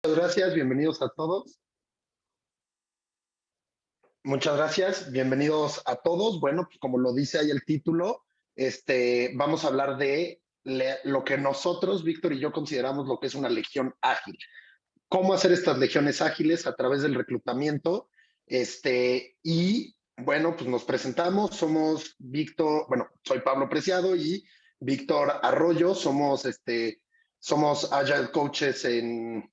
Muchas gracias, bienvenidos a todos. Muchas gracias, bienvenidos a todos. Bueno, pues como lo dice ahí el título, vamos a hablar de lo que nosotros, Víctor y yo, consideramos lo que es una legión ágil. Cómo hacer estas legiones ágiles a través del reclutamiento. Y bueno, pues nos presentamos, somos Víctor, bueno, soy Pablo Preciado y Víctor Arroyo, somos Agile Coaches en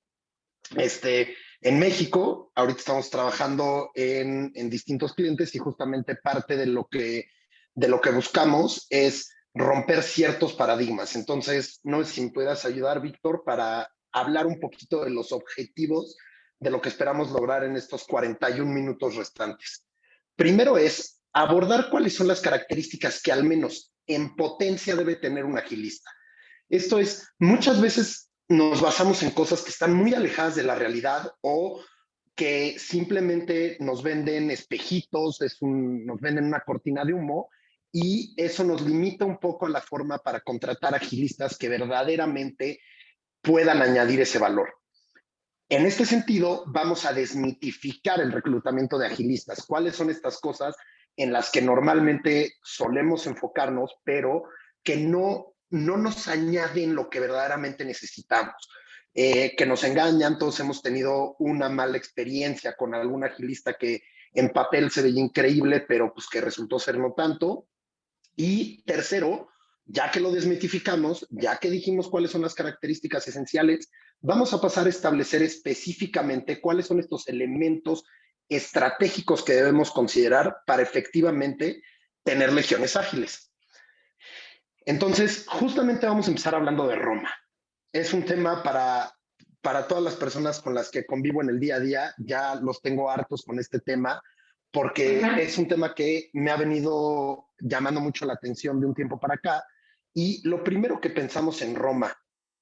México. Ahorita estamos trabajando en distintos clientes y justamente parte de lo que buscamos es romper ciertos paradigmas. Entonces, no sé si me puedas ayudar, Víctor, para hablar un poquito de los objetivos de lo que esperamos lograr en estos 41 minutos restantes. Primero es abordar cuáles son las características que al menos en potencia debe tener un agilista. Esto es, muchas veces nos basamos en cosas que están muy alejadas de la realidad o que simplemente nos venden espejitos, nos venden una cortina de humo y eso nos limita un poco a la forma para contratar agilistas que verdaderamente puedan añadir ese valor. En este sentido, vamos a desmitificar el reclutamiento de agilistas. ¿Cuáles son estas cosas en las que normalmente solemos enfocarnos, pero que no nos añaden lo que verdaderamente necesitamos? Que nos engañan, todos hemos tenido una mala experiencia con algún agilista que en papel se veía increíble, pero pues que resultó ser no tanto. Y tercero, ya que lo desmitificamos, ya que dijimos cuáles son las características esenciales, vamos a pasar a establecer específicamente cuáles son estos elementos estratégicos que debemos considerar para efectivamente tener legiones ágiles. Entonces, justamente vamos a empezar hablando de Roma. Es un tema para todas las personas con las que convivo en el día a día, ya los tengo hartos con este tema, porque es un tema que me ha venido llamando mucho la atención de un tiempo para acá. Y lo primero que pensamos en Roma,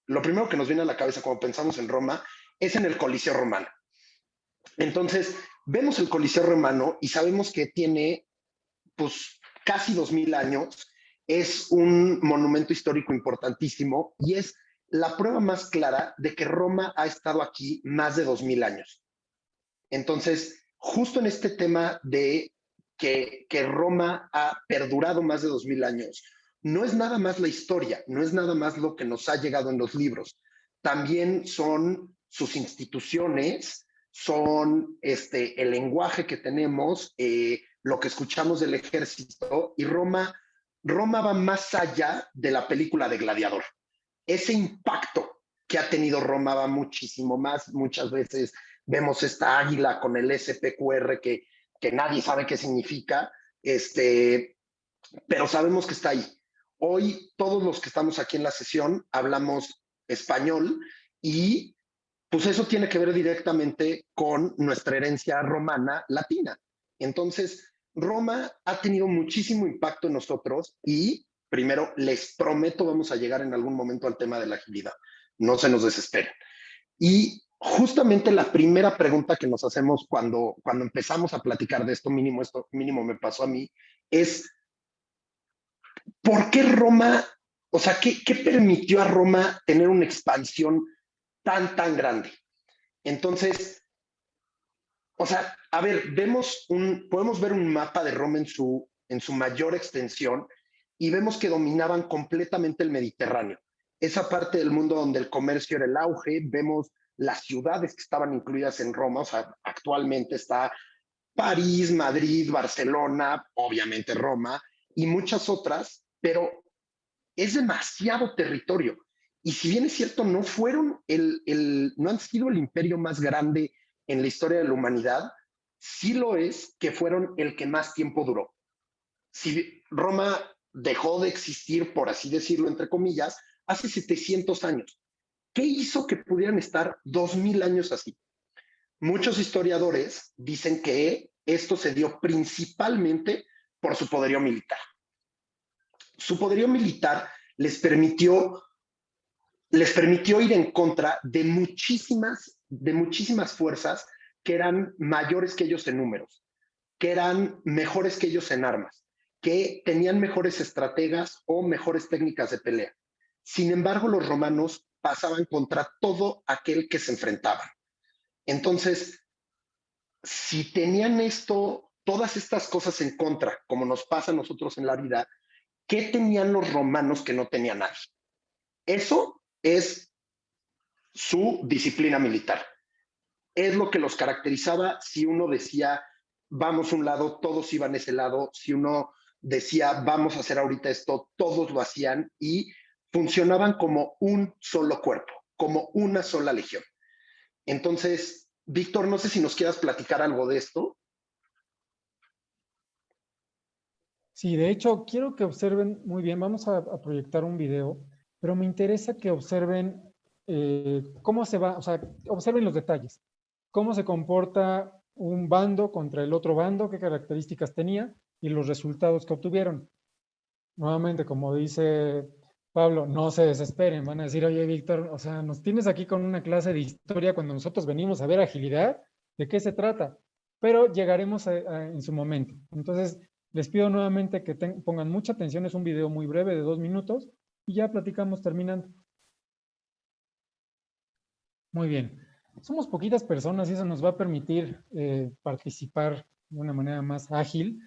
lo primero que nos viene a la cabeza cuando pensamos en Roma, es en el Coliseo Romano. Entonces, vemos el Coliseo Romano y sabemos que tiene pues casi 2000 años, es un monumento histórico importantísimo y es la prueba más clara de que Roma ha estado aquí más de 2000 años. Entonces, justo en este tema de que Roma ha perdurado más de 2000 años, no es nada más la historia, no es nada más lo que nos ha llegado en los libros, también son sus instituciones, son el lenguaje que tenemos, lo que escuchamos del ejército, y Roma va más allá de la película de Gladiador. Ese impacto que ha tenido Roma va muchísimo más. Muchas veces vemos esta águila con el SPQR que nadie sabe qué significa, pero sabemos que está ahí. Hoy todos los que estamos aquí en la sesión hablamos español y pues eso tiene que ver directamente con nuestra herencia romana latina. Entonces, Roma ha tenido muchísimo impacto en nosotros y primero les prometo vamos a llegar en algún momento al tema de la agilidad. No se nos desesperen. Y justamente la primera pregunta que nos hacemos cuando empezamos a platicar de esto mínimo me pasó a mí, es ¿por qué Roma, o sea, qué permitió a Roma tener una expansión tan grande? Entonces, o sea, a ver, podemos ver un mapa de Roma en su mayor extensión y vemos que dominaban completamente el Mediterráneo. Esa parte del mundo donde el comercio era el auge, vemos las ciudades que estaban incluidas en Roma, o sea, actualmente está París, Madrid, Barcelona, obviamente Roma y muchas otras, pero es demasiado territorio. Y si bien es cierto, no han sido el imperio más grande en la historia de la humanidad, sí lo es que fueron el que más tiempo duró. Si Roma dejó de existir, por así decirlo, entre comillas, hace 700 años. ¿Qué hizo que pudieran estar 2000 años así? Muchos historiadores dicen que esto se dio principalmente por su poderío militar. Su poderío militar les permitió ir en contra de muchísimas fuerzas que eran mayores que ellos en números, que eran mejores que ellos en armas, que tenían mejores estrategas o mejores técnicas de pelea. Sin embargo, los romanos pasaban contra todo aquel que se enfrentaban. Entonces, si tenían esto, todas estas cosas en contra, como nos pasa a nosotros en la vida, ¿qué tenían los romanos que no tenía nadie? Eso es su disciplina militar. Es lo que los caracterizaba. Si uno decía, vamos a un lado, todos iban a ese lado. Si uno decía, vamos a hacer ahorita esto, todos lo hacían y funcionaban como un solo cuerpo, como una sola legión. Entonces, Víctor, no sé si nos quieras platicar algo de esto. Sí, de hecho, quiero que observen muy bien, vamos a proyectar un video, pero me interesa que observen cómo se va, o sea, observen los detalles, cómo se comporta un bando contra el otro bando, qué características tenía y los resultados que obtuvieron. Nuevamente, como dice Pablo, no se desesperen, van a decir, oye, Víctor, o sea, nos tienes aquí con una clase de historia cuando nosotros venimos a ver agilidad, ¿de qué se trata? Pero llegaremos en su momento. Entonces, les pido nuevamente que pongan mucha atención, es un video muy breve de 2 minutos y ya platicamos terminando. Muy bien. Somos poquitas personas y eso nos va a permitir participar de una manera más ágil.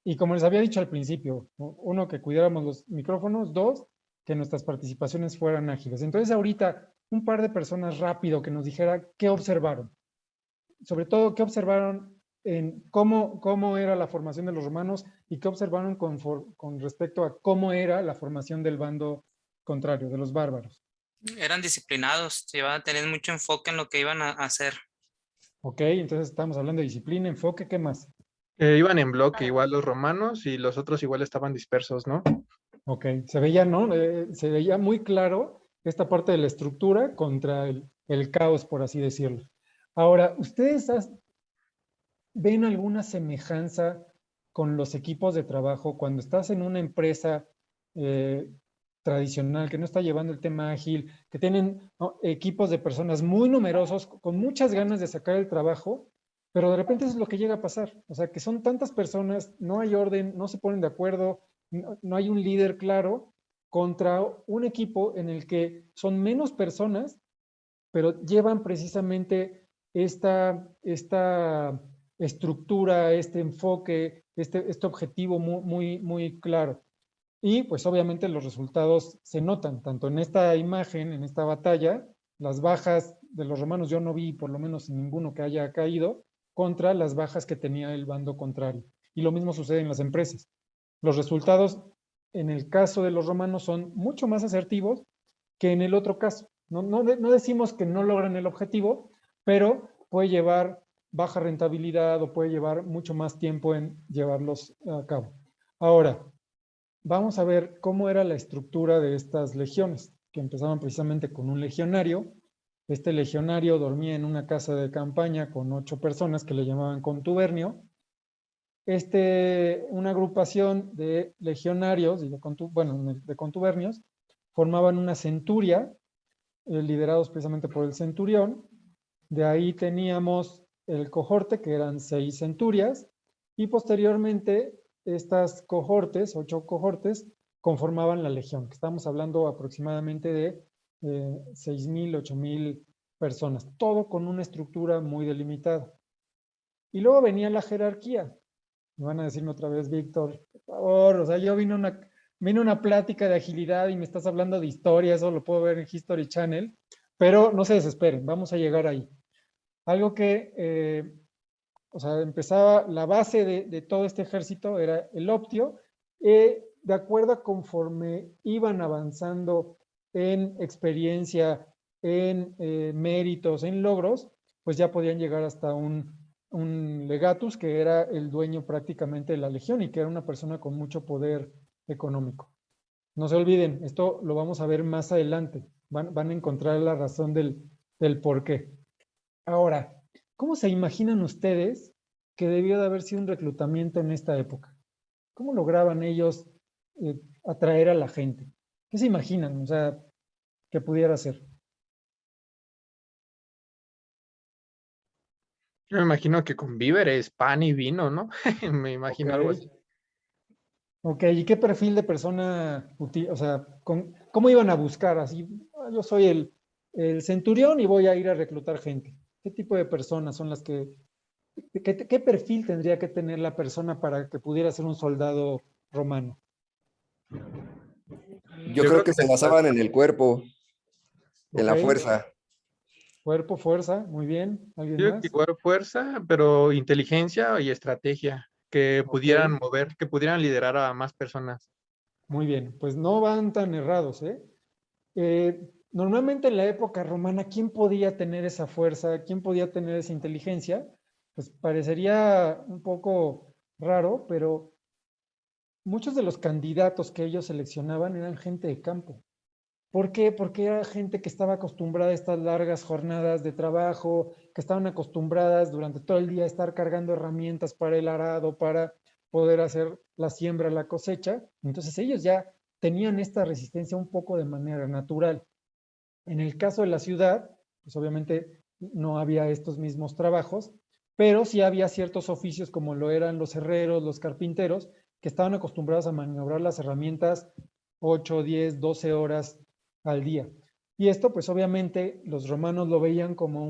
Y como les había dicho al principio, uno, que cuidáramos los micrófonos, dos, que nuestras participaciones fueran ágiles. Entonces ahorita un par de personas rápido que nos dijera qué observaron. Sobre todo, qué observaron en cómo era la formación de los romanos y qué observaron con respecto a cómo era la formación del bando contrario, de los bárbaros. Eran disciplinados, iban a tener mucho enfoque en lo que iban a hacer. Ok, entonces estamos hablando de disciplina, enfoque, ¿qué más? Iban en bloque igual los romanos y los otros igual estaban dispersos, ¿no? Ok, se veía, ¿no? Se veía muy claro esta parte de la estructura contra el caos, por así decirlo. Ahora, ¿ustedes ven alguna semejanza con los equipos de trabajo cuando estás en una empresa eh, tradicional que no está llevando el tema ágil, que tienen, ¿no?, equipos de personas muy numerosos, con muchas ganas de sacar el trabajo, pero de repente eso es lo que llega a pasar? O sea, que son tantas personas, no hay orden, no se ponen de acuerdo, no hay un líder claro contra un equipo en el que son menos personas, pero llevan precisamente esta estructura, este enfoque, este objetivo muy claro. Y pues obviamente los resultados se notan, tanto en esta imagen, en esta batalla, las bajas de los romanos yo no vi por lo menos ninguno que haya caído contra las bajas que tenía el bando contrario. Y lo mismo sucede en las empresas. Los resultados en el caso de los romanos son mucho más asertivos que en el otro caso. No decimos que no logran el objetivo, pero puede llevar baja rentabilidad o puede llevar mucho más tiempo en llevarlos a cabo. Ahora, vamos a ver cómo era la estructura de estas legiones, que empezaban precisamente con un legionario. Este legionario dormía en una casa de campaña con 8 personas que le llamaban contubernio. Una agrupación de legionarios y de contubernios formaban una centuria, liderados precisamente por el centurión. De ahí teníamos el cohorte, que eran 6 centurias, y posteriormente estas cohortes, 8 cohortes, conformaban la legión, que estamos hablando aproximadamente de 6,000, 8,000 personas, todo con una estructura muy delimitada. Y luego venía la jerarquía. Me van a decirme otra vez, Víctor, por favor, o sea, yo vine una plática de agilidad y me estás hablando de historia, eso lo puedo ver en History Channel, pero no se desesperen, vamos a llegar ahí. Algo que, o sea, empezaba, la base de todo este ejército era el optio, de acuerdo a conforme iban avanzando en experiencia, en méritos, en logros, pues ya podían llegar hasta un legatus, que era el dueño prácticamente de la legión y que era una persona con mucho poder económico. No se olviden, esto lo vamos a ver más adelante. Van a encontrar la razón del por qué. Ahora, ¿cómo se imaginan ustedes que debió de haber sido un reclutamiento en esta época? ¿Cómo lograban ellos atraer a la gente? ¿Qué se imaginan? O sea, que pudiera ser. Yo me imagino que con víveres, pan y vino, ¿no? Me Ok. imagino algo así. Ok, ¿y qué perfil de persona, o sea, cómo iban a buscar? Así, yo soy el centurión y voy a ir a reclutar gente. ¿Qué tipo de personas son las qué perfil tendría que tener la persona para que pudiera ser un soldado romano? Yo creo que se basaban en el cuerpo, en Ok, la fuerza. cuerpo, fuerza, muy bien. ¿Alguien Yo creo que más? igual fuerza, pero inteligencia y estrategia, que Ok, pudieran mover, que pudieran liderar a más personas. muy bien. Pues no van tan errados, ¿eh? Normalmente en la época romana, ¿quién podía tener esa fuerza? ¿Quién podía tener esa inteligencia? Pues parecería un poco raro, pero muchos de los candidatos que ellos seleccionaban eran gente de campo. ¿Por qué? Porque era gente que estaba acostumbrada a estas largas jornadas de trabajo, que estaban acostumbradas durante todo el día a estar cargando herramientas para el arado, para poder hacer la siembra, la cosecha. Entonces ellos ya tenían esta resistencia un poco de manera natural. En el caso de la ciudad, pues obviamente no había estos mismos trabajos, pero sí había ciertos oficios como lo eran los herreros, los carpinteros, que estaban acostumbrados a maniobrar las herramientas 8, 10, 12 horas al día. Y esto, pues obviamente, los romanos lo veían como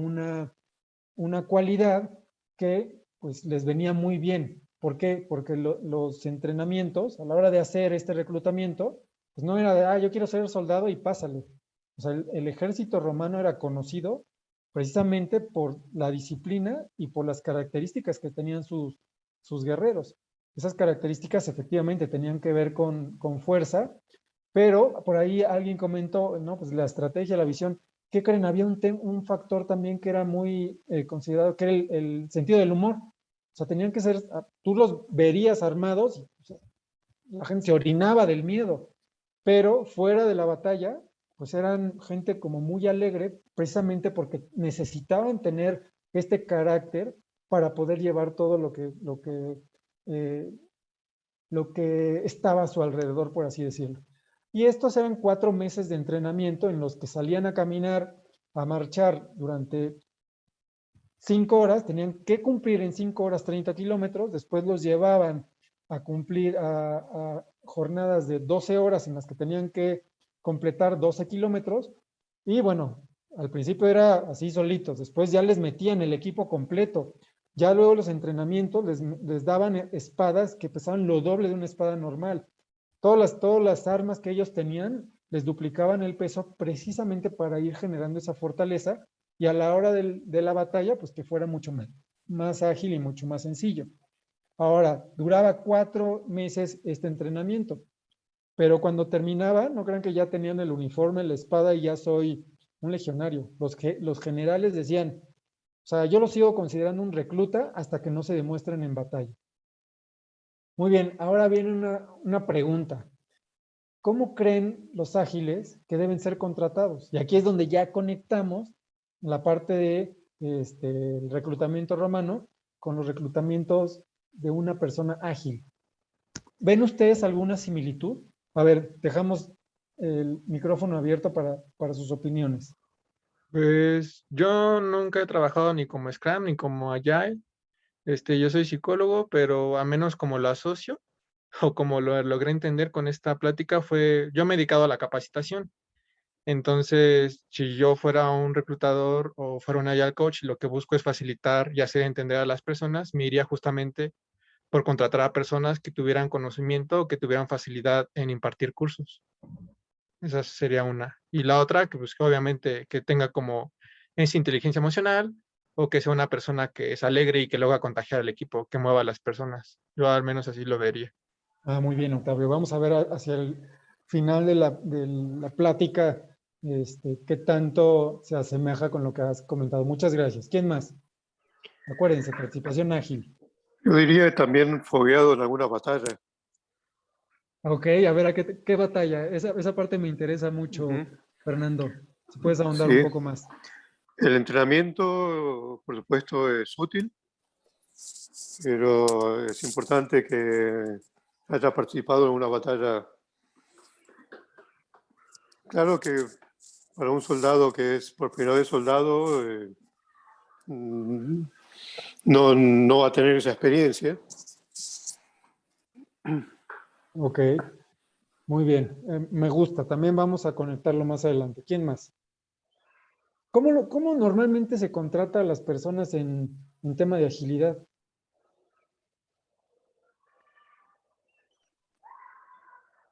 una cualidad que pues les venía muy bien. ¿Por qué? Porque los entrenamientos, a la hora de hacer este reclutamiento, pues no era de, yo quiero ser soldado y pásale. O sea, el ejército romano era conocido precisamente por la disciplina y por las características que tenían sus guerreros. Esas características efectivamente tenían que ver con fuerza, pero por ahí alguien comentó, ¿no? Pues la estrategia, la visión. ¿Qué creen? Había un factor también que era muy considerado, que era el sentido del humor. O sea, tenían que ser, tú los verías armados, o sea, la gente se orinaba del miedo, pero fuera de la batalla, pues eran gente como muy alegre, precisamente porque necesitaban tener este carácter para poder llevar todo eh, lo que estaba a su alrededor, por así decirlo. Y estos eran 4 meses de entrenamiento en los que salían a caminar, a marchar durante 5 horas, tenían que cumplir en 5 horas 30 kilómetros, después los llevaban a cumplir a jornadas de 12 horas en las que tenían que completar 12 kilómetros. Y bueno, al principio era así solitos, después ya les metían el equipo completo. Ya luego los entrenamientos les daban espadas que pesaban lo doble de una espada normal. Todas las armas que ellos tenían les duplicaban el peso precisamente para ir generando esa fortaleza y a la hora de la batalla, pues que fuera mucho más ágil y mucho más sencillo. Ahora, duraba 4 meses este entrenamiento, pero cuando terminaba, no crean que ya tenían el uniforme, la espada y ya soy un legionario. Los generales decían, o sea, yo lo sigo considerando un recluta hasta que no se demuestren en batalla. Muy bien, ahora viene una pregunta. ¿Cómo creen los ágiles que deben ser contratados? Y aquí es donde ya conectamos la parte de el reclutamiento romano con los reclutamientos de una persona ágil. ¿Ven ustedes alguna similitud? A ver, dejamos el micrófono abierto para sus opiniones. Pues yo nunca he trabajado ni como Scrum ni como Agile. Yo soy psicólogo, pero a menos como lo asocio o como lo logré entender con esta plática fue, yo me he dedicado a la capacitación. Entonces, si yo fuera un reclutador o fuera un Agile coach, lo que busco es facilitar y hacer entender a las personas, me iría justamente por contratar a personas que tuvieran conocimiento o que tuvieran facilidad en impartir cursos. Esa sería una. Y la otra, que pues que obviamente que tenga como esa inteligencia emocional o que sea una persona que es alegre y que logra contagiar al equipo, que mueva a las personas. Yo al menos así lo vería. Muy bien, Octavio. Vamos a ver hacia el final de la plática qué tanto se asemeja con lo que has comentado. Muchas gracias. ¿Quién más? Acuérdense, participación ágil. Yo diría también fogueado en alguna batalla. Ok, a ver, ¿qué batalla? Esa parte me interesa mucho, Fernando. Si puedes ahondar un Sí, poco más. el entrenamiento, por supuesto, es útil, pero es importante que haya participado en una batalla. Claro que para un soldado que es por primera vez soldado, no va a tener esa experiencia. Ok, muy bien. Me gusta. También vamos a conectarlo más adelante. ¿Quién más? ¿Cómo normalmente se contrata a las personas en tema de agilidad?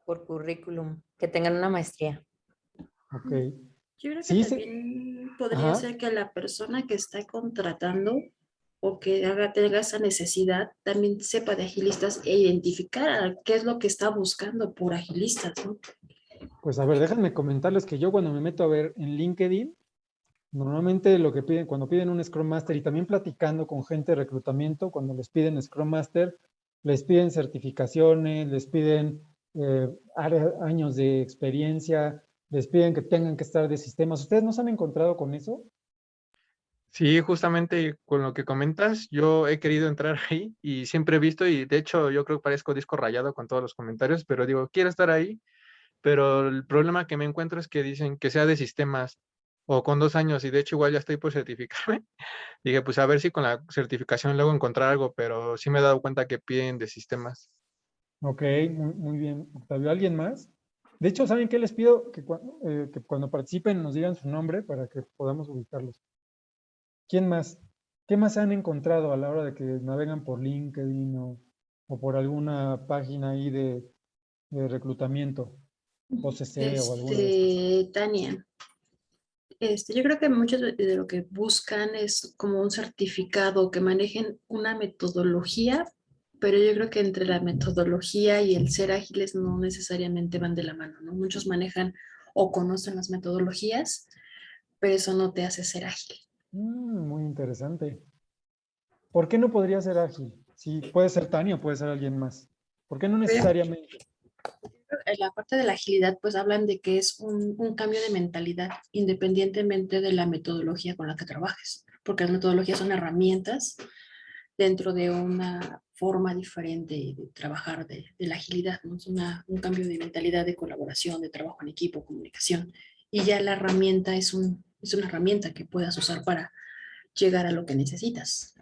Por currículum, que tengan una maestría. Ok. Yo creo que Sí, también podría ajá. ser que la persona que está contratando o que tenga esa necesidad también sepa de agilistas e identificar qué es lo que está buscando por agilistas, ¿no? Pues a ver, déjenme comentarles que yo cuando me meto a ver en LinkedIn, normalmente lo que piden, cuando piden un Scrum Master y también platicando con gente de reclutamiento, cuando les piden Scrum Master, les piden certificaciones, les piden años de experiencia, les piden que tengan que estar de sistemas. ¿Ustedes no se han encontrado con eso? Sí, justamente con lo que comentas, yo he querido entrar ahí y siempre he visto, y de hecho yo creo que parezco disco rayado con todos los comentarios, pero digo, quiero estar ahí, pero el problema que me encuentro es que dicen que sea de sistemas o con 2 años, y de hecho igual ya estoy por certificarme. Dije, pues a ver si con la certificación luego encontrar algo, pero sí me he dado cuenta que piden de sistemas. Ok, muy bien. Octavio, ¿alguien más? De hecho, ¿saben qué les pido? Que cuando participen nos digan su nombre para que podamos ubicarlos. ¿Quién más? ¿Qué más han encontrado a la hora de que navegan por LinkedIn o por alguna página ahí de reclutamiento, OCC o alguna de estas? Tania, yo creo que muchos de lo que buscan es como un certificado, que manejen una metodología, pero yo creo que entre la metodología y el ser ágiles no necesariamente van de la mano, ¿no? Muchos manejan o conocen las metodologías, pero eso no te hace ser ágil. Muy interesante. ¿Por qué no podría ser ágil? Sí, puede ser Tania o puede ser alguien más. ¿Por qué no necesariamente? En la parte de la agilidad, pues hablan de que es un cambio de mentalidad, independientemente de la metodología con la que trabajes, porque las metodologías son herramientas dentro de una forma diferente de trabajar de la agilidad, ¿no? Es un cambio de mentalidad, de colaboración, de trabajo en equipo, comunicación, y ya la herramienta es una herramienta que puedas usar para llegar a lo que necesitas.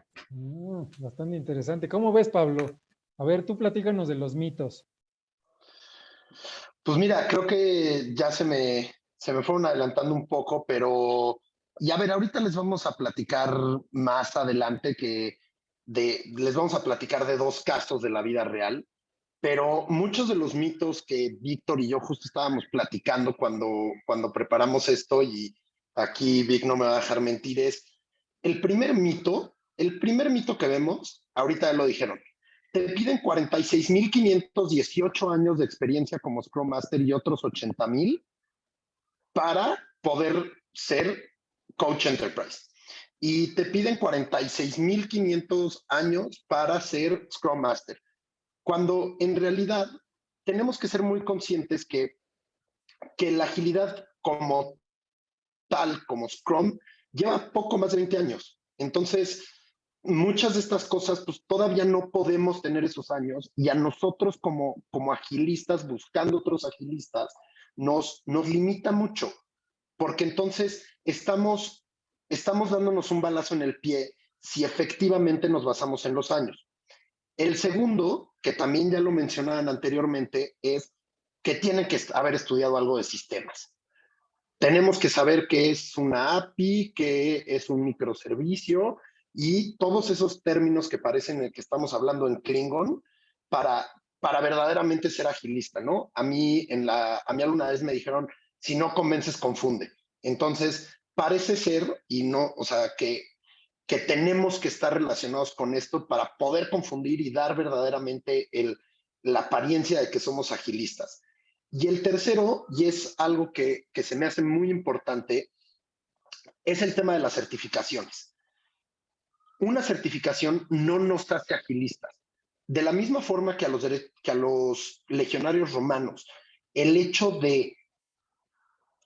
Bastante interesante. ¿Cómo ves, Pablo? A ver, tú platícanos de los mitos. Pues mira, creo que ya se me fueron adelantando un poco, pero y a ver, ahorita les vamos a platicar más adelante les vamos a platicar de dos casos de la vida real, pero muchos de los mitos que Víctor y yo justo estábamos platicando cuando preparamos esto, y aquí Vic no me va a dejar mentir, es el primer mito que vemos, ahorita ya lo dijeron, te piden 46,518 años de experiencia como Scrum Master y otros 80,000 para poder ser Coach Enterprise. Y te piden 46,500 años para ser Scrum Master. Cuando en realidad tenemos que ser muy conscientes que la agilidad como tal, como Scrum, lleva poco más de 20 años. Entonces, muchas de estas cosas, pues todavía no podemos tener esos años, y a nosotros como agilistas, buscando otros agilistas, nos limita mucho, porque entonces estamos dándonos un balazo en el pie si efectivamente nos basamos en los años. El segundo, que también ya lo mencionaban anteriormente, es que tienen que haber estudiado algo de sistemas. Tenemos que saber qué es una API, qué es un microservicio y todos esos términos que parecen que estamos hablando en Klingon para verdaderamente ser agilista, ¿no? A mí alguna vez me dijeron, si no convences, confunde. Entonces, parece ser, y no, o sea, que tenemos que estar relacionados con esto para poder confundir y dar verdaderamente la apariencia de que somos agilistas. Y el tercero, y es algo que se me hace muy importante, es el tema de las certificaciones. Una certificación no nos hace agilistas. De la misma forma que a los legionarios romanos, el hecho de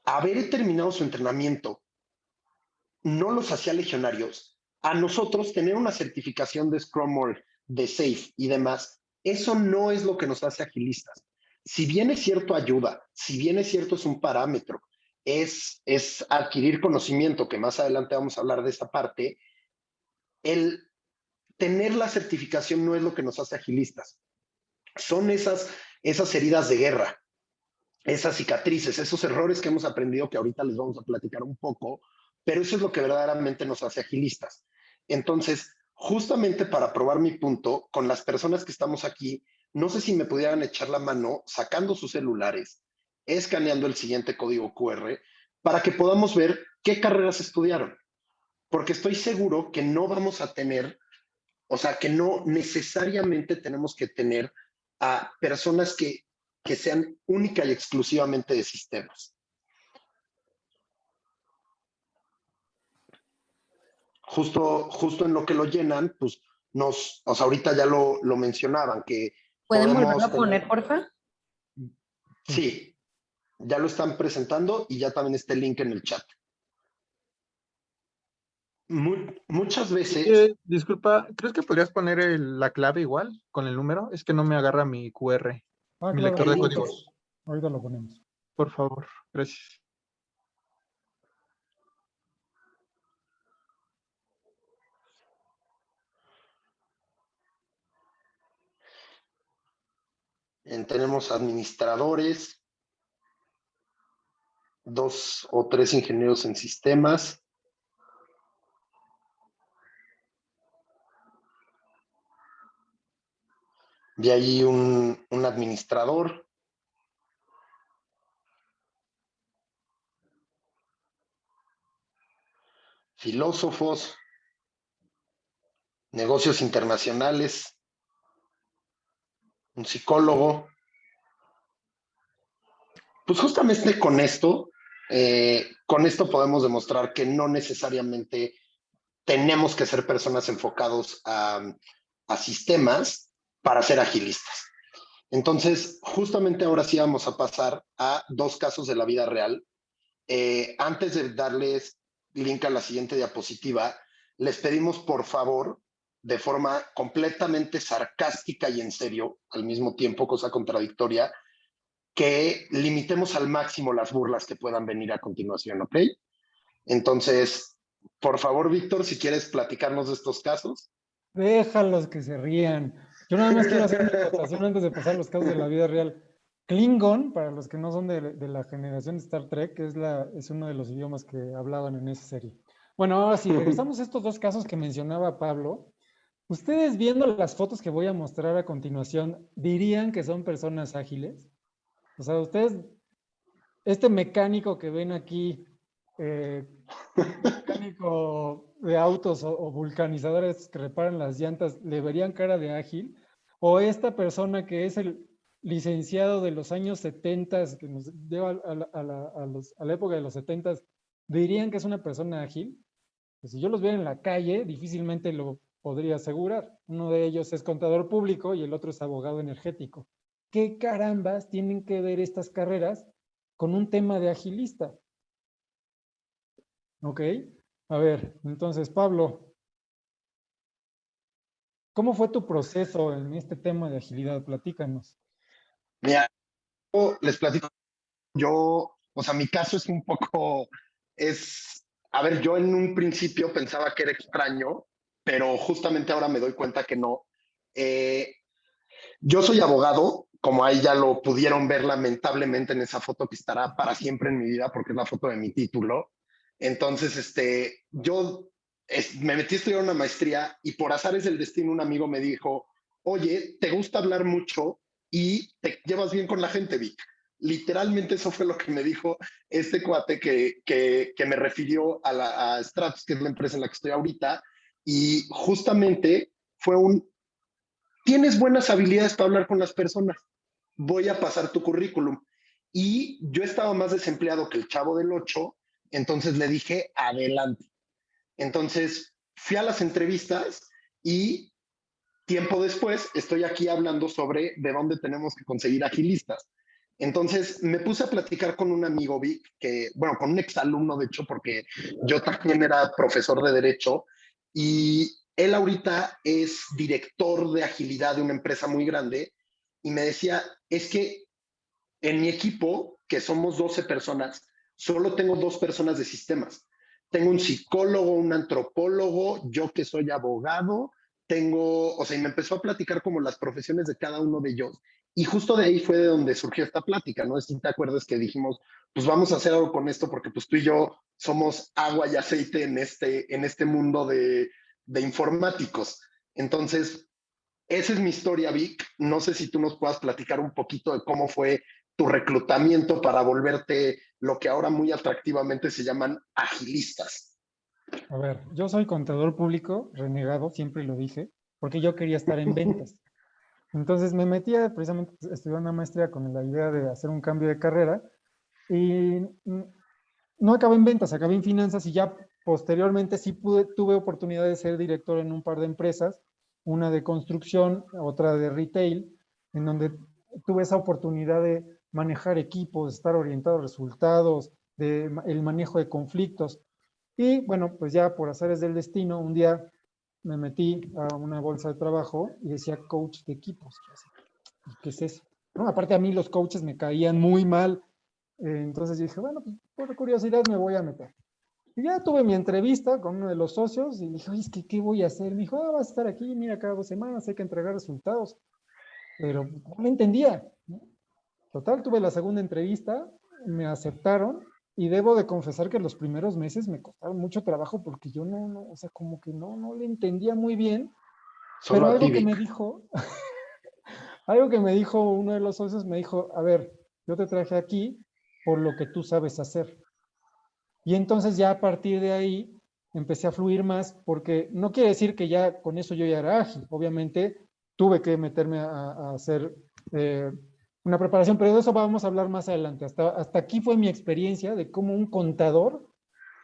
haber terminado su entrenamiento no los hacía legionarios, a nosotros tener una certificación de Scrum o de Safe y demás, eso no es lo que nos hace agilistas. Si bien es cierto ayuda, si bien es cierto es un parámetro, es adquirir conocimiento, que más adelante vamos a hablar de esa parte, el tener la certificación no es lo que nos hace agilistas. Son esas heridas de guerra, esas cicatrices, esos errores que hemos aprendido, que ahorita les vamos a platicar un poco, pero eso es lo que verdaderamente nos hace agilistas. Entonces, justamente para probar mi punto, con las personas que estamos aquí, no sé si me pudieran echar la mano sacando sus celulares, escaneando el siguiente código QR, para que podamos ver qué carreras estudiaron. Porque estoy seguro que no vamos a tener, o sea, que no necesariamente tenemos que tener a personas que sean única y exclusivamente de sistemas. Justo en lo que lo llenan, pues o sea, ahorita ya lo mencionaban, que ¿Pueden volverlo podemos a poner, tener, porfa? sí, ya lo están presentando y ya también está el link en el chat. Muchas veces, Disculpa, ¿crees que podrías poner la clave igual con el número? Es que no me agarra mi QR, Ah, mi claro, lector de el link códigos. ahorita lo ponemos. Por favor, gracias. tenemos administradores, 2 o 3 ingenieros en sistemas. De ahí un administrador. Filósofos, negocios internacionales, un psicólogo. Pues justamente con esto podemos demostrar que no necesariamente tenemos que ser personas enfocados a sistemas para ser agilistas. Entonces, justamente ahora sí vamos a pasar a 2 casos de la vida real. Antes de darles link a la siguiente diapositiva, les pedimos por favor, de forma completamente sarcástica y en serio, al mismo tiempo, cosa contradictoria, que limitemos al máximo las burlas que puedan venir a continuación, ¿ok? Entonces, por favor, Víctor, si quieres platicarnos de estos casos. Déjalos que se rían. Yo nada más quiero hacer una acotación antes de pasar a los casos de la vida real. Klingon, para los que no son de la generación de Star Trek, es uno de los idiomas que hablaban en esa serie. Bueno, ahora sí, regresamos a estos 2 casos que mencionaba Pablo. Ustedes viendo las fotos que voy a mostrar a continuación, ¿dirían que son personas ágiles? O sea, ustedes, este mecánico que ven aquí, mecánico de autos o vulcanizadores que reparan las llantas, ¿le verían cara de ágil? ¿O esta persona que es el licenciado de los años 70, que nos lleva a la época de los 70, dirían que es una persona ágil? Pues si yo los viera en la calle, difícilmente lo podría asegurar. Uno de ellos es contador público y el otro es abogado energético. ¿Qué carambas tienen que ver estas carreras con un tema de agilista? ¿Ok? A ver, entonces, Pablo, ¿cómo fue tu proceso en este tema de agilidad? Platícanos. Mira, les platico. O sea, mi caso es un poco, a ver, yo en un principio pensaba que era extraño, pero justamente ahora me doy cuenta que no. Yo soy abogado, como ahí ya lo pudieron ver lamentablemente en esa foto que estará para siempre en mi vida, porque es la foto de mi título. Entonces, me metí a estudiar una maestría y por azares del destino un amigo me dijo, oye, te gusta hablar mucho y te llevas bien con la gente, Vic. Literalmente eso fue lo que me dijo este cuate que me refirió a Stratus, que es la empresa en la que estoy ahorita, y justamente fue tienes buenas habilidades para hablar con las personas, voy a pasar tu currículum. Y yo estaba más desempleado que el chavo del 8, entonces le dije, adelante. Entonces fui a las entrevistas y tiempo después estoy aquí hablando sobre de dónde tenemos que conseguir agilistas. Entonces me puse a platicar con un amigo, Vic, bueno, con un exalumno de hecho, porque yo también era profesor de Derecho, y él ahorita es director de agilidad de una empresa muy grande, y me decía, es que en mi equipo, que somos 12 personas, solo tengo 2 personas de sistemas. Tengo un psicólogo, un antropólogo, yo que soy abogado, o sea, y me empezó a platicar como las profesiones de cada uno de ellos. Y justo de ahí fue de donde surgió esta plática, ¿no? Si te acuerdas que dijimos, pues vamos a hacer algo con esto porque pues tú y yo somos agua y aceite en este mundo de informáticos. Entonces, esa es mi historia, Vic. No sé si tú nos puedas platicar un poquito de cómo fue tu reclutamiento para volverte lo que ahora muy atractivamente se llaman agilistas. A ver, yo soy contador público, renegado, siempre lo dije, porque yo quería estar en ventas. Entonces me metí a precisamente a estudiar una maestría con la idea de hacer un cambio de carrera y no acabé en ventas, acabé en finanzas y ya posteriormente sí tuve oportunidad de ser director en un par de empresas, una de construcción, otra de retail, en donde tuve esa oportunidad de manejar equipos, estar orientado a resultados, el manejo de conflictos. Y bueno, pues ya por azares del destino, un día me metí a una bolsa de trabajo y decía coach de equipos. ¿Y qué es eso? No, aparte a mí los coaches me caían muy mal. Entonces dije, bueno, pues por curiosidad me voy a meter. Y ya tuve mi entrevista con uno de los socios y dije, oye, es que ¿qué voy a hacer? Me dijo, vas a estar aquí, mira, cada 2 semanas hay que entregar resultados. Pero no me entendía, ¿no? Total, tuve la segunda entrevista, me aceptaron y debo de confesar que los primeros meses me costaron mucho trabajo porque yo o sea, como que no le entendía muy bien. Solo Pero a ti, algo que me Vic. dijo, algo que me dijo uno de los socios, me dijo, a ver, yo te traje aquí por lo que tú sabes hacer. Y entonces ya a partir de ahí empecé a fluir más porque no quiere decir que ya con eso yo ya era ágil. Obviamente tuve que meterme a hacer una preparación, pero de eso vamos a hablar más adelante. Hasta aquí fue mi experiencia de cómo un contador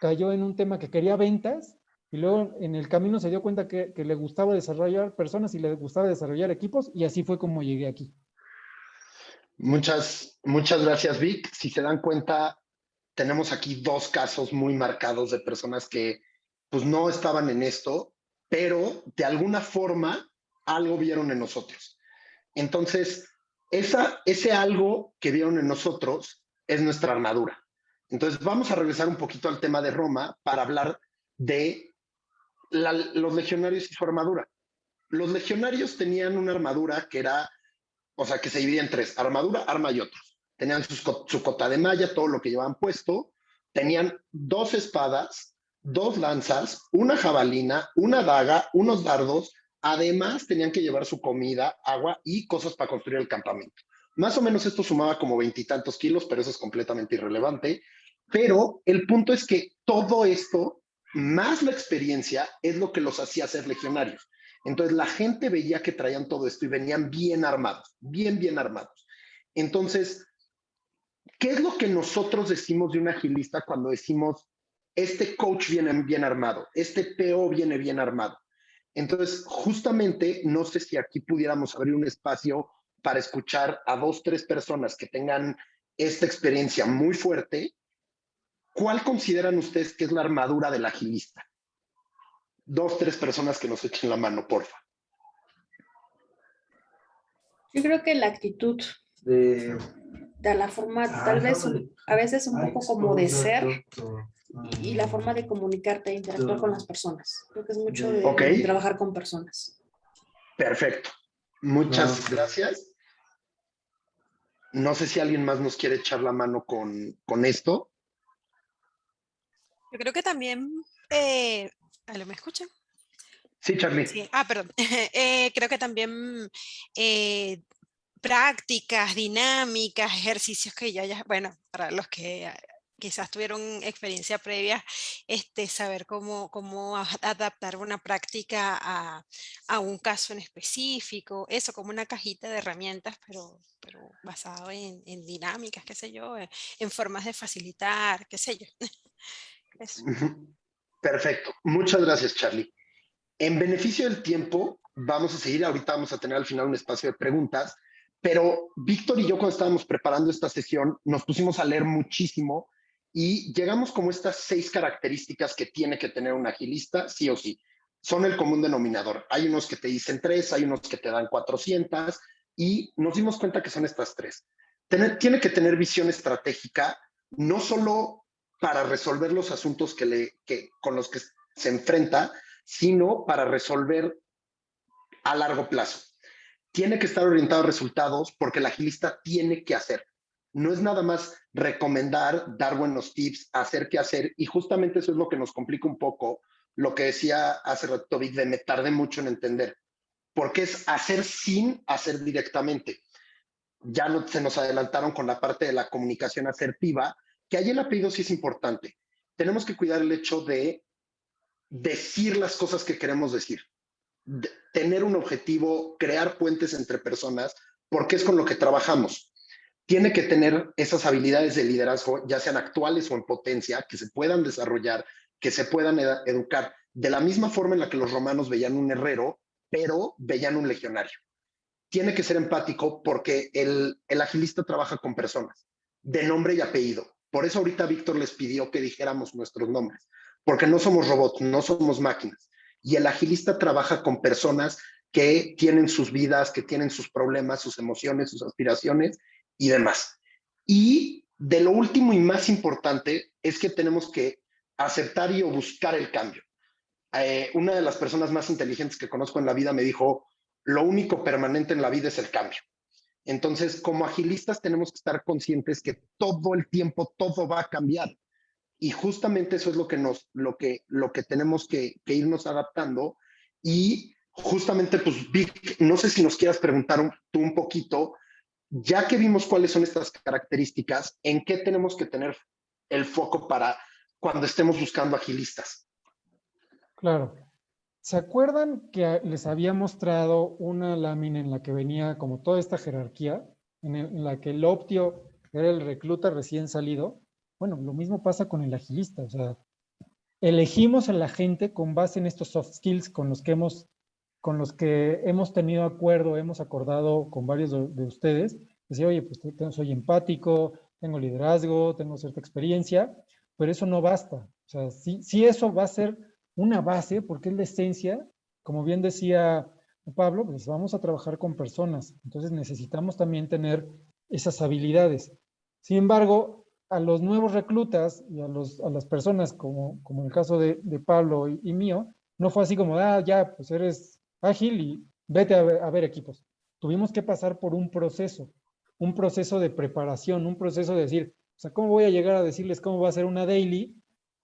cayó en un tema que quería ventas y luego en el camino se dio cuenta que le gustaba desarrollar personas y le gustaba desarrollar equipos y así fue como llegué aquí. Muchas gracias, Vic. Si se dan cuenta, tenemos aquí dos casos muy marcados de personas que pues no estaban en esto, pero de alguna forma algo vieron en nosotros. Entonces, ese algo que vieron en nosotros es nuestra armadura. Entonces, vamos a regresar un poquito al tema de Roma para hablar de los legionarios y su armadura. Los legionarios tenían una armadura que era, o sea, que se dividía en tres: armadura, arma y otros. Tenían su cota de malla, todo lo que llevaban puesto. Tenían 2 espadas, 2 lanzas, una jabalina, una daga, unos dardos. Además, tenían que llevar su comida, agua y cosas para construir el campamento. Más o menos esto sumaba como 20 y tantos kilos, pero eso es completamente irrelevante. Pero el punto es que todo esto, más la experiencia, es lo que los hacía ser legionarios. Entonces la gente veía que traían todo esto y venían bien armados, bien armados. Entonces, ¿qué es lo que nosotros decimos de un agilista cuando decimos, este coach viene bien armado, este PO viene bien armado? Entonces, justamente, no sé si aquí pudiéramos abrir un espacio para escuchar a 2, 3 personas que tengan esta experiencia muy fuerte. ¿Cuál consideran ustedes que es la armadura del agilista? 2, 3 personas que nos echen la mano, porfa. Yo creo que la actitud de la forma, tal vez a veces un poco como de ser y la forma de comunicarte e interactuar con las personas. Creo que es mucho de Ok. trabajar con personas. Perfecto. Muchas gracias. No sé si alguien más nos quiere echar la mano con esto. Yo creo que también, ¿aló, me escuchan? Sí, Charlie. Sí, perdón. Creo que también prácticas, dinámicas, ejercicios que ya, bueno, para los que quizás tuvieron experiencia previa, saber cómo adaptar una práctica a un caso en específico, eso como una cajita de herramientas, pero basado en dinámicas, qué sé yo, en formas de facilitar, qué sé yo. Eso. Perfecto. Muchas gracias, Charlie. En beneficio del tiempo, vamos a seguir. Ahorita vamos a tener al final un espacio de preguntas, pero Víctor y yo, cuando estábamos preparando esta sesión, nos pusimos a leer muchísimo y llegamos como estas 6 características que tiene que tener un agilista, sí o sí. Son el común denominador. Hay unos que te dicen 3, hay unos que te dan 400 y nos dimos cuenta que son estas 3. Tiene que tener visión estratégica, no solo para resolver los asuntos con los que se enfrenta, sino para resolver a largo plazo. tiene que estar orientado a resultados porque el agilista tiene que hacer. No es nada más recomendar, dar buenos tips, hacer qué hacer, y justamente eso es lo que nos complica un poco, lo que decía hace rato Vic, de me tardé mucho en entender, porque es hacer sin hacer directamente. Ya se nos adelantaron con la parte de la comunicación asertiva, que ahí el apellido sí es importante. Tenemos que cuidar el hecho de decir las cosas que queremos decir, tener un objetivo, crear puentes entre personas, porque es con lo que trabajamos. Tiene que tener esas habilidades de liderazgo, ya sean actuales o en potencia, que se puedan desarrollar, que se puedan educar, de la misma forma en la que los romanos veían un herrero, pero veían un legionario. Tiene que ser empático porque el agilista trabaja con personas, de nombre y apellido. Por eso ahorita Víctor les pidió que dijéramos nuestros nombres, porque no somos robots, no somos máquinas. Y el agilista trabaja con personas que tienen sus vidas, que tienen sus problemas, sus emociones, sus aspiraciones y demás. Y de lo último y más importante es que tenemos que aceptar y o buscar el cambio. Una de las personas más inteligentes que conozco en la vida me dijo, lo único permanente en la vida es el cambio. Entonces, como agilistas tenemos que estar conscientes que todo el tiempo todo va a cambiar. Y justamente eso es lo que tenemos que irnos adaptando. Y justamente, pues, Vic, no sé si nos quieras preguntar tú un poquito, ya que vimos cuáles son estas características, ¿en qué tenemos que tener el foco para cuando estemos buscando agilistas? Claro. ¿Se acuerdan que les había mostrado una lámina en la que venía como toda esta jerarquía, en la que el optio era el recluta recién salido? Bueno, lo mismo pasa con el agilista. O sea, elegimos a la gente con base en estos soft skills con los que hemos tenido acuerdo, hemos acordado con varios de ustedes. Decir, oye, pues soy empático, tengo liderazgo, tengo cierta experiencia, pero eso no basta. O sea, sí eso va a ser una base, porque es la esencia, como bien decía Pablo, pues vamos a trabajar con personas, entonces necesitamos también tener esas habilidades. Sin embargo, a los nuevos reclutas y a las personas, como en el caso de Pablo y mío, no fue así como, ya, pues eres ágil y vete a ver equipos. Tuvimos que pasar por un proceso de preparación, un proceso de decir, o sea, ¿cómo voy a llegar a decirles cómo va a ser una daily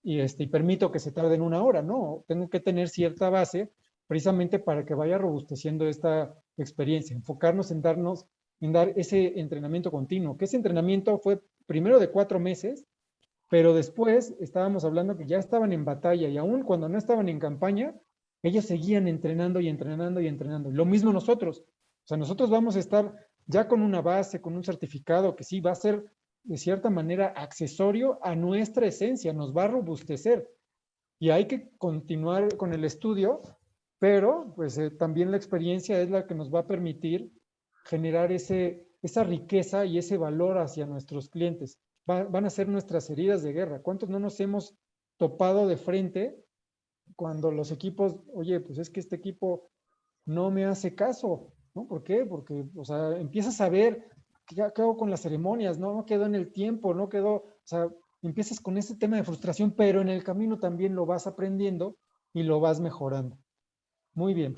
y permito que se tarden una hora? No, tengo que tener cierta base precisamente para que vaya robusteciendo esta experiencia, enfocarnos en dar ese entrenamiento continuo, que ese entrenamiento fue primero de 4 meses, pero después estábamos hablando que ya estaban en batalla y aún cuando no estaban en campaña, ellos seguían entrenando y entrenando y entrenando. Lo mismo nosotros. O sea, nosotros vamos a estar ya con una base, con un certificado que sí va a ser de cierta manera accesorio a nuestra esencia, nos va a robustecer. Y hay que continuar con el estudio, pero pues también la experiencia es la que nos va a permitir generar esa riqueza y ese valor hacia nuestros clientes. Van a ser nuestras heridas de guerra. ¿Cuántos no nos hemos topado de frente cuando los equipos, oye, pues es que este equipo no me hace caso, ¿no? ¿Por qué? Porque, o sea, empiezas a ver qué hago con las ceremonias, ¿no? No quedó en el tiempo, no quedó, o sea, empiezas con ese tema de frustración, pero en el camino también lo vas aprendiendo y lo vas mejorando. Muy bien.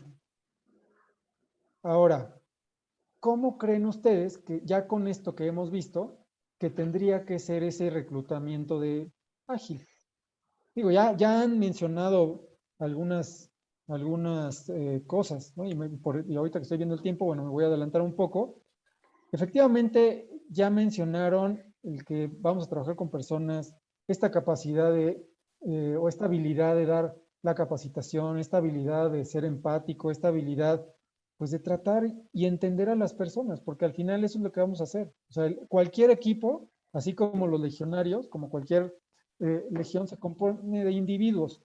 Ahora, ¿cómo creen ustedes que ya con esto que hemos visto, que tendría que ser ese reclutamiento de ágil? Digo, ya han mencionado algunas cosas, ¿no? Y ahorita que estoy viendo el tiempo, bueno, me voy a adelantar un poco. Efectivamente, ya mencionaron el que vamos a trabajar con personas, esta capacidad o esta habilidad de dar la capacitación, esta habilidad de ser empático, esta habilidad, pues, de tratar y entender a las personas, porque al final eso es lo que vamos a hacer. O sea, cualquier equipo, así como los legionarios, como cualquier legión, se compone de individuos.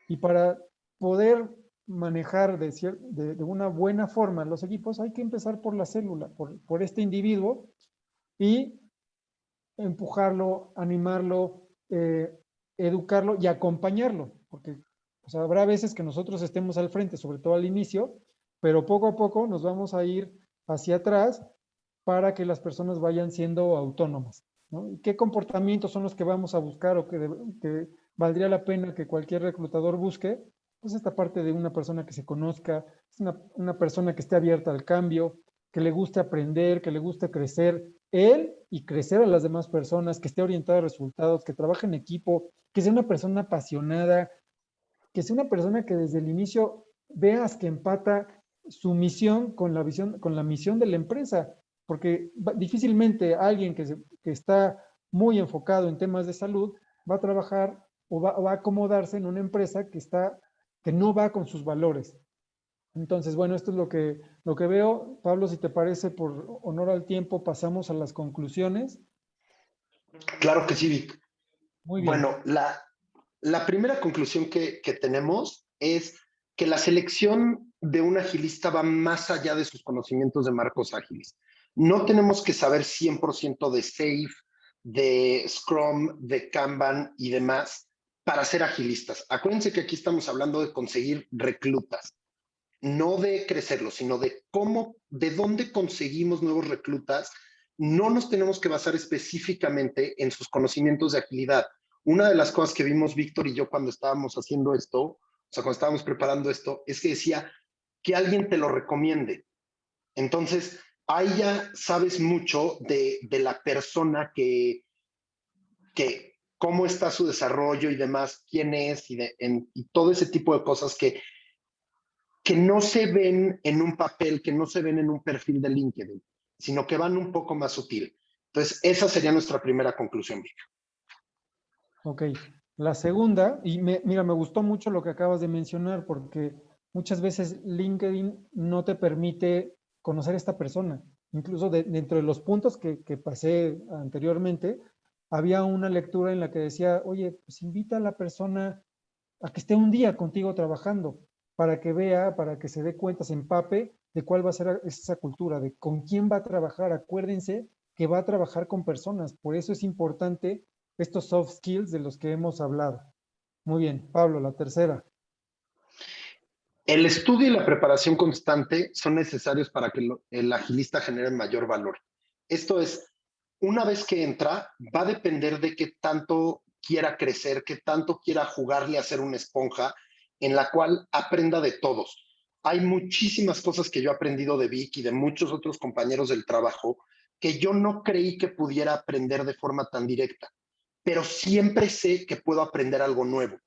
Y para poder manejar de una buena forma los equipos, hay que empezar por la célula, por este individuo, y empujarlo, animarlo, educarlo y acompañarlo, porque pues, habrá veces que nosotros estemos al frente, sobre todo al inicio, pero poco a poco nos vamos a ir hacia atrás para que las personas vayan siendo autónomas, ¿no? ¿Y qué comportamientos son los que vamos a buscar o que valdría la pena que cualquier reclutador busque? Pues esta parte de una persona que se conozca, es una persona que esté abierta al cambio, que le guste aprender, que le guste crecer él y crecer a las demás personas, que esté orientada a resultados, que trabaje en equipo, que sea una persona apasionada, que sea una persona que desde el inicio veas que empata su misión con la visión, con la misión de la empresa, porque difícilmente alguien que está muy enfocado en temas de salud va a trabajar o va a acomodarse en una empresa que no va con sus valores. Entonces, bueno, esto es lo que veo. Pablo, si te parece, por honor al tiempo, pasamos a las conclusiones. Claro que sí, Vic. Muy bien. Bueno, la primera conclusión que tenemos es que la selección de un agilista va más allá de sus conocimientos de marcos ágiles. No tenemos que saber 100% de SAFe, de Scrum, de Kanban y demás para ser agilistas. Acuérdense que aquí estamos hablando de conseguir reclutas, no de crecerlos, sino de cómo, de dónde conseguimos nuevos reclutas. No nos tenemos que basar específicamente en sus conocimientos de agilidad. Una de las cosas que vimos Víctor y yo cuando estábamos haciendo esto, o sea, cuando estábamos preparando esto, es que decía que alguien te lo recomiende. Entonces, ahí ya sabes mucho de la persona que cómo está su desarrollo y demás, quién es y todo ese tipo de cosas que no se ven en un papel, que no se ven en un perfil de LinkedIn, sino que van un poco más sutil. Entonces, esa sería nuestra primera conclusión, Vic. Ok. La segunda, y mira, me gustó mucho lo que acabas de mencionar, porque muchas veces LinkedIn no te permite conocer a esta persona. Incluso dentro de los puntos que pasé anteriormente, había una lectura en la que decía, oye, pues invita a la persona a que esté un día contigo trabajando, para que vea, para que se dé cuenta, se empape de cuál va a ser esa cultura, de con quién va a trabajar. Acuérdense que va a trabajar con personas, por eso es importante estos soft skills de los que hemos hablado. Muy bien, Pablo, la tercera. El estudio y la preparación constante son necesarios para que el agilista genere mayor valor. Esto es, una vez que entra, va a depender de qué tanto quiera crecer, qué tanto quiera jugarle a ser una esponja en la cual aprenda de todos. Hay muchísimas cosas que yo he aprendido de Vic y de muchos otros compañeros del trabajo que yo no creí que pudiera aprender de forma tan directa, pero siempre sé que puedo aprender algo nuevo.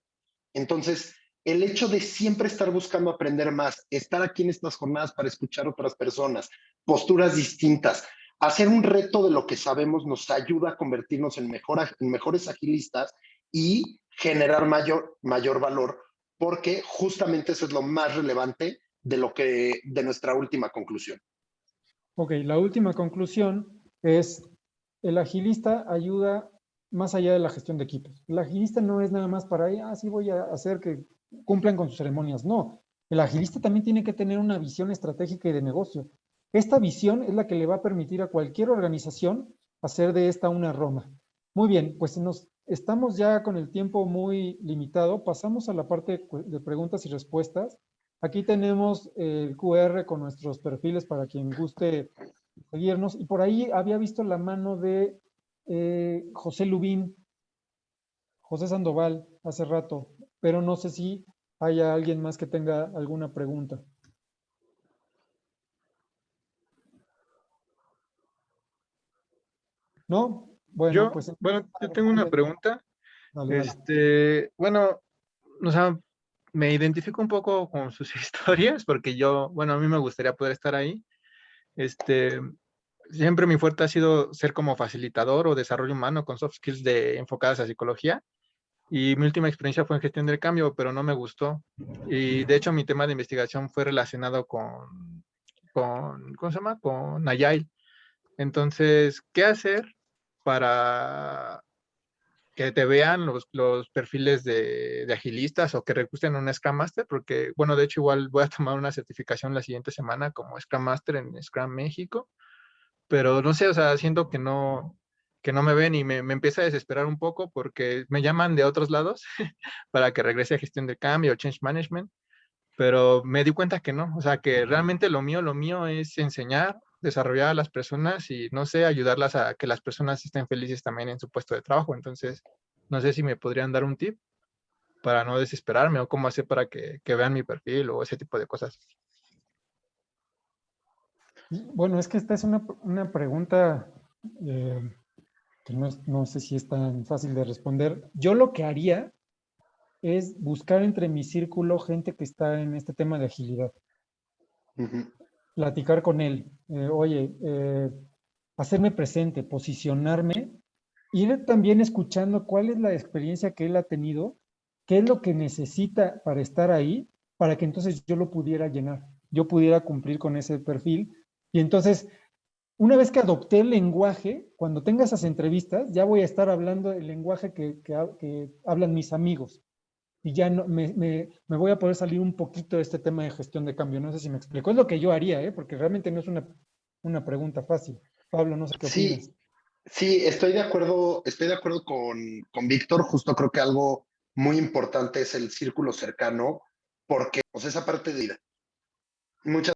Entonces, el hecho de siempre estar buscando aprender más, estar aquí en estas jornadas para escuchar otras personas, posturas distintas, hacer un reto de lo que sabemos nos ayuda a convertirnos en mejores agilistas y generar mayor valor, porque justamente eso es lo más relevante de nuestra última conclusión. Ok, la última conclusión es, el agilista ayuda más allá de la gestión de equipos. El agilista no es nada más para, sí voy a hacer que cumplan con sus ceremonias. No, el agilista también tiene que tener una visión estratégica y de negocio. Esta visión es la que le va a permitir a cualquier organización hacer de esta una Roma. Muy bien, pues estamos ya con el tiempo muy limitado. Pasamos a la parte de preguntas y respuestas. Aquí tenemos el QR con nuestros perfiles para quien guste seguirnos. Y por ahí había visto la mano de José Lubín, José Sandoval, hace rato, pero no sé si haya alguien más que tenga alguna pregunta. ¿No? Bueno, pues... Yo tengo una pregunta. Dale. Bueno, o sea, me identifico un poco con sus historias porque a mí me gustaría poder estar ahí. Siempre mi fuerte ha sido ser como facilitador o desarrollo humano con soft skills enfocadas a psicología. Y mi última experiencia fue en gestión del cambio, pero no me gustó. Y de hecho mi tema de investigación fue relacionado ¿cómo se llama? Con Agile. Entonces, ¿qué hacer para que te vean los perfiles de agilistas o que requisten un Scrum Master? Porque, bueno, de hecho igual voy a tomar una certificación la siguiente semana como Scrum Master en Scrum México, pero no sé, o sea, siento que no me ven y me empieza a desesperar un poco porque me llaman de otros lados para que regrese a gestión de cambio o change management, pero me di cuenta que no, o sea, que realmente lo mío es enseñar, desarrollar a las personas y, no sé, ayudarlas a que las personas estén felices también en su puesto de trabajo. Entonces, no sé si me podrían dar un tip para no desesperarme o cómo hacer para que vean mi perfil o ese tipo de cosas. Bueno, es que esta es una pregunta que no sé si es tan fácil de responder. Yo lo que haría es buscar entre mi círculo gente que está en este tema de agilidad. Ujú. Platicar con él. Oye, hacerme presente, posicionarme, ir también escuchando cuál es la experiencia que él ha tenido, qué es lo que necesita para estar ahí, para que entonces yo lo pudiera llenar, yo pudiera cumplir con ese perfil. Y entonces, una vez que adopté el lenguaje, cuando tenga esas entrevistas, ya voy a estar hablando el lenguaje que hablan mis amigos. Y ya no, me voy a poder salir un poquito de este tema de gestión de cambio. No sé si me explico. Es lo que yo haría, porque realmente no es una pregunta fácil. Pablo, no sé qué opinas. Sí, sí, estoy de acuerdo con Víctor. Justo creo que algo muy importante es el círculo cercano, porque pues, esa parte de vida. Muchas